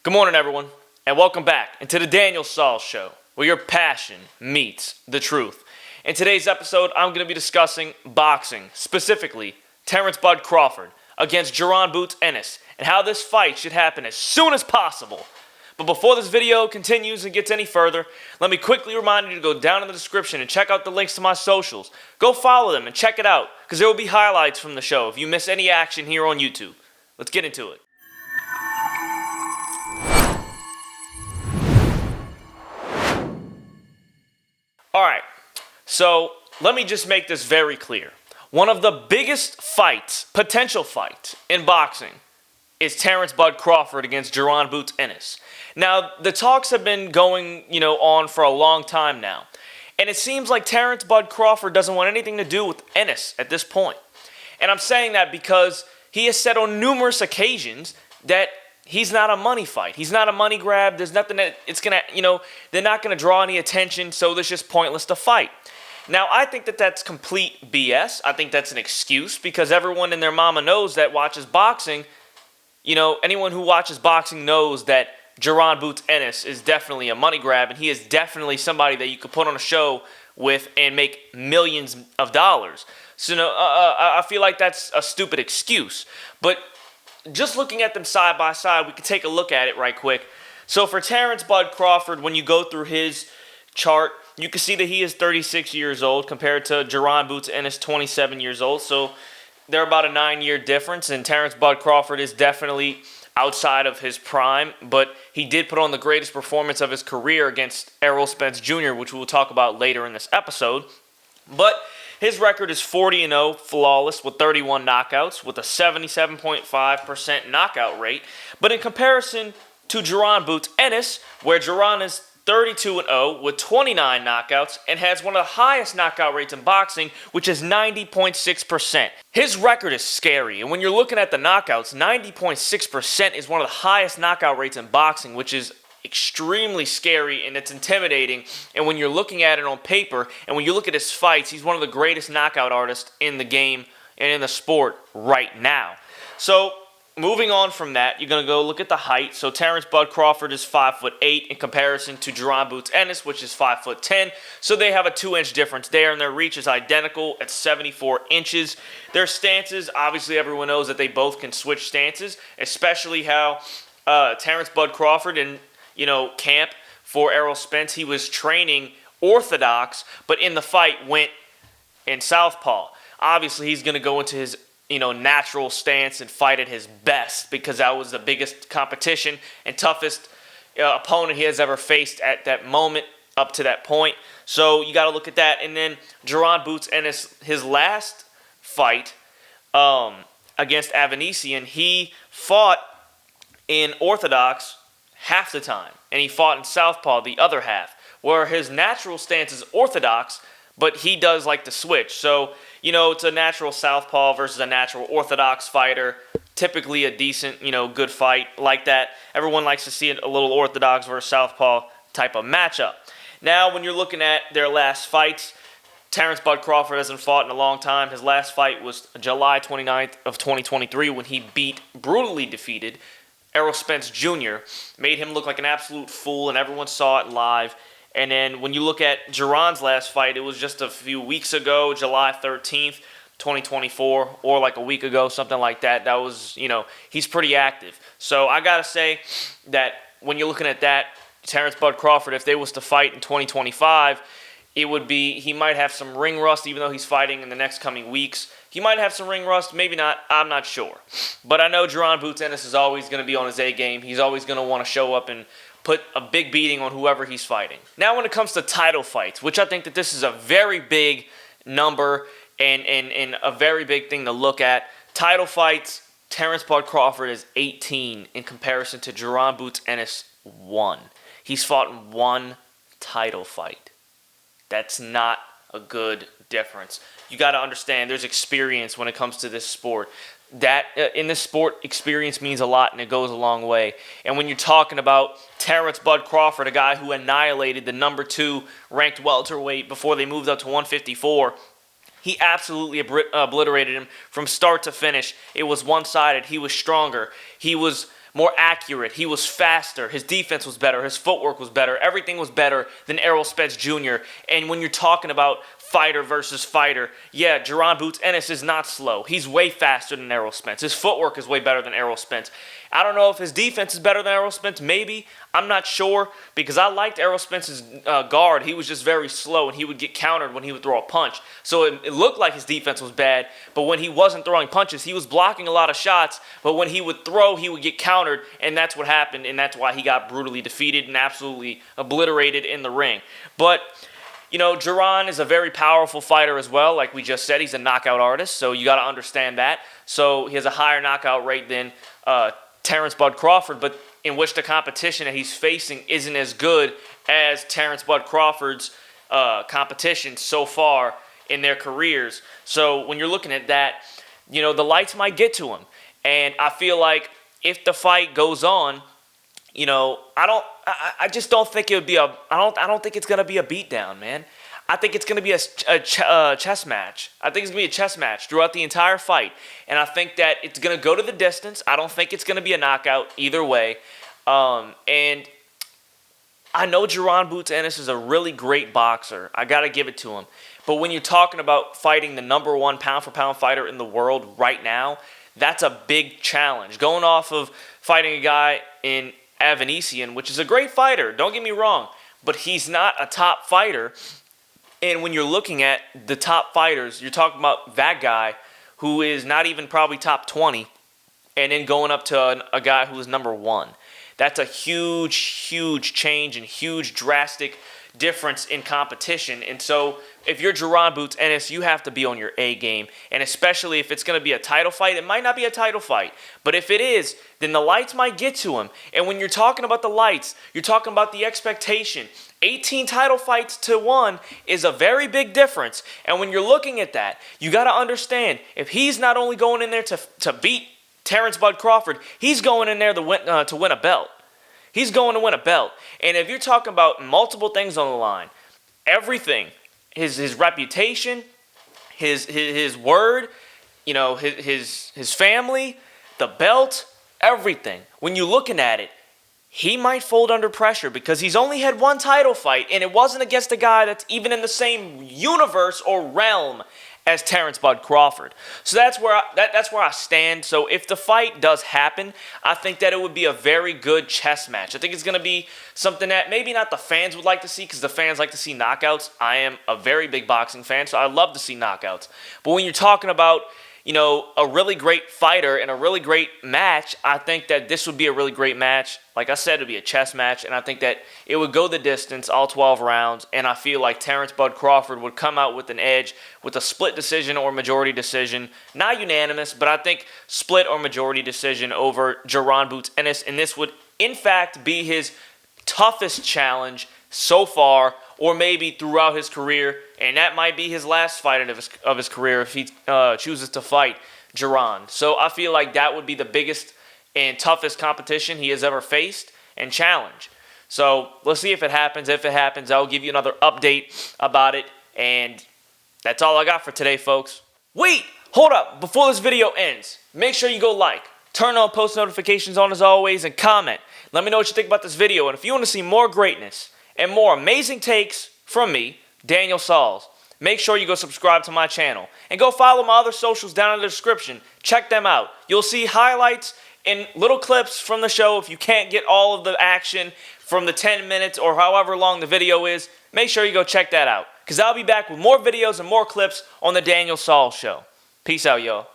Good morning, everyone, and welcome back into the Daniel Saul Show, where your passion meets the truth. In today's episode, I'm going to be discussing boxing, specifically Terrence Bud Crawford against Jaron Boots Ennis, and how this fight should happen as soon as possible. But before this video continues and gets any further, let me quickly remind you to go down in the description and check out the links to my socials. Go follow them and check it out, because there will be highlights from the show if you miss any action here on YouTube. Let's get into it. Alright, so let me just make this very clear. One of the biggest fights, potential fights, in boxing is Terrence Bud Crawford against Jaron Boots Ennis. Now, the talks have been going, on for a long time now. And it seems like Terrence Bud Crawford doesn't want anything to do with Ennis at this point. And I'm saying that because he has said on numerous occasions that he's not a money fight. He's not a money grab. There's nothing that it's going to, they're not going to draw any attention, so it's just pointless to fight. Now, I think that that's complete BS. I think that's an excuse because everyone and their mama knows that watches boxing. Anyone who watches boxing knows that Jaron Boots Ennis is definitely a money grab, and he is definitely somebody that you could put on a show with and make millions of dollars. So, I feel like that's a stupid excuse. But just looking at them side by side, we can take a look at it right quick. So for Terrence Bud Crawford, when you go through his chart, you can see that he is 36 years old compared to Jaron Boots Ennis, 27 years old. So they're about a 9-year difference, and Terrence Bud Crawford is definitely outside of his prime, but he did put on the greatest performance of his career against Errol Spence Jr., which we will talk about later in this episode. But his record is 40-0, flawless, with 31 knockouts, with a 77.5% knockout rate. But in comparison to Jaron Boots Ennis, where Jaron is 32-0 with 29 knockouts and has one of the highest knockout rates in boxing, which is 90.6%. His record is scary, and when you're looking at the knockouts, 90.6% is one of the highest knockout rates in boxing, which is extremely scary and it's intimidating. And when you're looking at it on paper and when you look at his fights, he's one of the greatest knockout artists in the game and in the sport right now. So moving on from that, you're going to go look at the height. So Terrence Bud Crawford is 5'8" in comparison to Jaron Boots Ennis, which is 5'10". So they have a 2-inch difference there, and their reach is identical at 74 inches. Their stances, obviously everyone knows that they both can switch stances, especially how Terrence Bud Crawford and camp for Errol Spence, he was training orthodox, but in the fight went in southpaw. Obviously, he's going to go into his natural stance and fight at his best because that was the biggest competition and toughest opponent he has ever faced at that moment up to that point. So you got to look at that. And then Jaron Boots Ennis, his last fight against Avanesian, he fought in orthodox half the time, and he fought in southpaw the other half, where his natural stance is orthodox, but he does like to switch. So, it's a natural southpaw versus a natural orthodox fighter, typically a decent, good fight like that. Everyone likes to see a little orthodox versus southpaw type of matchup. Now, when you're looking at their last fights, Terrence Bud Crawford hasn't fought in a long time. His last fight was July 29th of 2023 when he brutally defeated Errol Spence Jr., made him look like an absolute fool, and everyone saw it live. And then when you look at Jaron's last fight, it was just a few weeks ago, July 13th, 2024, or like a week ago, something like that. That was, he's pretty active. So I got to say that when you're looking at that, Terrence Bud Crawford, if they was to fight in 2025, it would be, he might have some ring rust, even though he's fighting in the next coming weeks. He might have some ring rust, maybe not, I'm not sure. But I know Jaron Boots Ennis is always going to be on his A game. He's always going to want to show up and put a big beating on whoever he's fighting. Now when it comes to title fights, which I think that this is a very big number and a very big thing to look at. Title fights, Terrence Bud Crawford is 18 in comparison to Jaron Boots Ennis 1. He's fought in one title fight. That's not a good difference. You got to understand there's experience when it comes to this sport. That in this sport, experience means a lot and it goes a long way. And when you're talking about Terrence Bud Crawford, a guy who annihilated the number 2 ranked welterweight before they moved up to 154, he absolutely obliterated him from start to finish. It was one-sided. He was stronger. He was more accurate. He was faster. His defense was better. His footwork was better. Everything was better than Errol Spence Jr. And when you're talking about fighter versus fighter, yeah, Jaron Boots Ennis is not slow. He's way faster than Errol Spence. His footwork is way better than Errol Spence. I don't know if his defense is better than Errol Spence. Maybe. I'm not sure, because I liked Errol Spence's guard. He was just very slow, and he would get countered when he would throw a punch. So it looked like his defense was bad, but when he wasn't throwing punches, he was blocking a lot of shots, but when he would throw, he would get countered, and that's what happened, and that's why he got brutally defeated and absolutely obliterated in the ring. But you know, Jaron is a very powerful fighter as well. Like we just said, he's a knockout artist, so you got to understand that. So he has a higher knockout rate than Terrence Bud Crawford, but in which the competition that he's facing isn't as good as Terrence Bud Crawford's competition so far in their careers. So when you're looking at that, you know, the lights might get to him. And I feel like if the fight goes on, you know, I just don't think it would be I don't think it's gonna be a beatdown, man. I think it's gonna be a chess match. I think it's gonna be a chess match throughout the entire fight, and I think that it's gonna go to the distance. I don't think it's gonna be a knockout either way. And I know Jaron Boots Ennis is a really great boxer. I gotta give it to him. But when you're talking about fighting the #1 pound-for-pound fighter in the world right now, that's a big challenge. Going off of fighting a guy in Avanesian, which is a great fighter, don't get me wrong, but he's not a top fighter. And when you're looking at the top fighters, you're talking about that guy who is not even probably top 20, and then going up to a guy who is #1. That's a huge, huge change and huge drastic difference in competition. And so if you're Jaron Boots Ennis, you have to be on your A game. And especially if it's going to be a title fight, it might not be a title fight. But if it is, then the lights might get to him. And when you're talking about the lights, you're talking about the expectation. 18 title fights to 1 is a very big difference. And when you're looking at that, you got to understand, if he's not only going in there to beat Terrence Bud Crawford, he's going in there to win a belt. He's going to win a belt. And if you're talking about multiple things on the line, everything, his reputation, his word, you know, his family, the belt, everything. When you're looking at it, he might fold under pressure because he's only had one title fight, and it wasn't against a guy that's even in the same universe or realm as Terrence Bud Crawford. So that's where I stand. So if the fight does happen, I think that it would be a very good chess match. I think it's going to be something that maybe not the fans would like to see, because the fans like to see knockouts. I am a very big boxing fan, so I love to see knockouts. But when you're talking about, you know, a really great fighter and a really great match, I think that this would be a really great match. Like I said, it would be a chess match, and I think that it would go the distance, all 12 rounds, and I feel like Terrence Bud Crawford would come out with an edge with a split decision or majority decision. Not unanimous, but I think split or majority decision over Jaron Boots Ennis, and this would, in fact, be his toughest challenge so far, or maybe throughout his career, and that might be his last fight of his career if he chooses to fight Jaron. So I feel like that would be the biggest and toughest competition he has ever faced and challenge. So let's see if it happens. If it happens, I'll give you another update about it, and that's all I got for today, folks. Wait! Hold up! Before this video ends, make sure you go like, turn on post notifications on as always, and comment. Let me know what you think about this video, and if you want to see more greatness and more amazing takes from me, Daniel Sauls, make sure you go subscribe to my channel. And go follow my other socials down in the description. Check them out. You'll see highlights and little clips from the show. If you can't get all of the action from the 10 minutes or however long the video is, make sure you go check that out. Because I'll be back with more videos and more clips on the Daniel Sauls Show. Peace out, y'all.